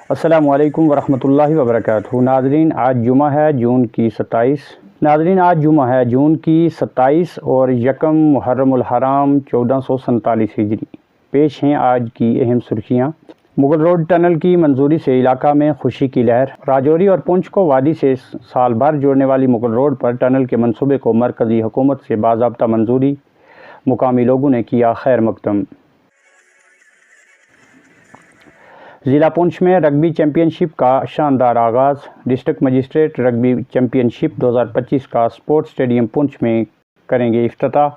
السلام علیکم ورحمۃ اللہ وبرکاتہ۔ ناظرین آج جمعہ ہے جون کی 27 اور یکم محرم الحرام 1447 ہجری۔ پیش ہیں آج کی اہم سرخیاں۔ مغل روڈ ٹنل کی منظوری سے علاقہ میں خوشی کی لہر۔ راجوری اور پونچھ کو وادی سے سال بھر جوڑنے والی مغل روڈ پر ٹنل کے منصوبے کو مرکزی حکومت سے باضابطہ منظوری، مقامی لوگوں نے کیا خیر مقدم۔ ضلع پونچھ میں رگبی چیمپئن شپ کا شاندار آغاز۔ ڈسٹرکٹ مجسٹریٹ رگبی چیمپئن شپ 2025 کا اسپورٹس اسٹیڈیم پونچھ میں کریں گے افتتاح،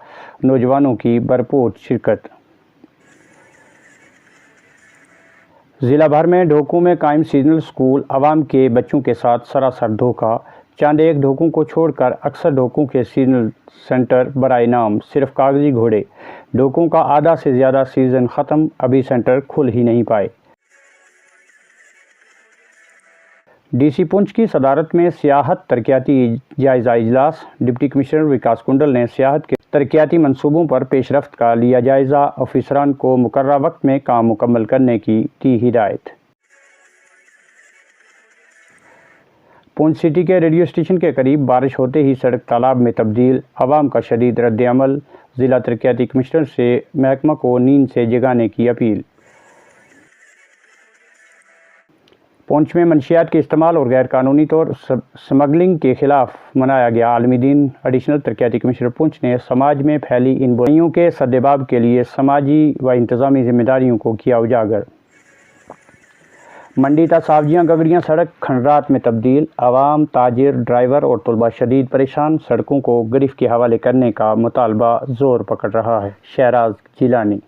نوجوانوں کی بھرپور شرکت۔ ضلع بھر میں ڈھوکوں میں قائم سیزنل اسکول، عوام کے بچوں کے ساتھ سراسر دھوکہ۔ چند ایک ڈھوکوں کو چھوڑ کر اکثر ڈھوکوں کے سیزنل سینٹر برائے نام صرف کاغذی گھوڑے۔ ڈھوکوں کا آدھا سے زیادہ سیزن ختم، ابھی سینٹر کھل ہی نہیں پائے۔ ڈی سی پونچھ کی صدارت میں سیاحت ترقیاتی جائزہ اجلاس۔ ڈپٹی کمشنر وکاس کنڈل نے سیاحت کے ترقیاتی منصوبوں پر پیش رفت کا لیا جائزہ، افسران کو مقررہ وقت میں کام مکمل کرنے کی ہدایت۔ پونچھ سٹی کے ریڈیو اسٹیشن کے قریب بارش ہوتے ہی سڑک تالاب میں تبدیل، عوام کا شدید رد عمل۔ ضلع ترقیاتی کمشنر سے محکمہ کو نیند سے جگانے کی اپیل۔ پونچھ میں منشیات کے استعمال اور غیر قانونی طور سمگلنگ کے خلاف منایا گیا عالمی دن۔ ایڈیشنل ترقیاتی کمشنر پونچھ نے سماج میں پھیلی ان برائیوں کے سدباب کے لیے سماجی و انتظامی ذمہ داریوں کو کیا اجاگر۔ منڈی تا ساوجیاں گگڑیاں سڑک کھنڈرات میں تبدیل، عوام، تاجر، ڈرائیور اور طلباء شدید پریشان۔ سڑکوں کو گرفت کے حوالے کرنے کا مطالبہ زور پکڑ رہا ہے۔ شہراز جیلانی۔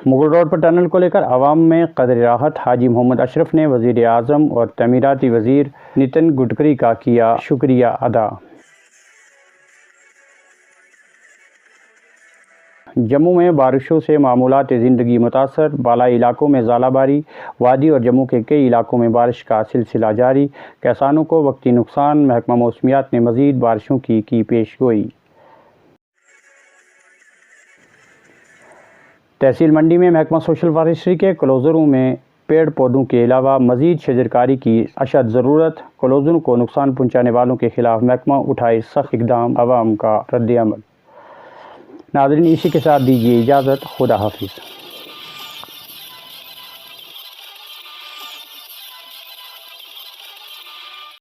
مغل روڈ پر ٹنل کو لے کر عوام میں قدر راحت۔ حاجی محمد اشرف نے وزیر اعظم اور تعمیراتی وزیر نتن گڈکری کا کیا شکریہ ادا۔ جموں میں بارشوں سے معمولات زندگی متاثر، بالائی علاقوں میں ژالہ باری، وادی اور جموں کے کئی علاقوں میں بارش کا سلسلہ جاری۔ کسانوں کو وقتی نقصان، محکمہ موسمیات نے مزید بارشوں کی پیش گوئی۔ تحصیل منڈی میں محکمہ سوشل فارسٹری کے کلوزروں میں پیڑ پودوں کے علاوہ مزید شجرکاری کی اشد ضرورت۔ کلوزروں کو نقصان پہنچانے والوں کے خلاف محکمہ اٹھائے سخت اقدام، عوام کا رد عمل۔ ناظرین اسی کے ساتھ دیجیے اجازت، خدا حافظ۔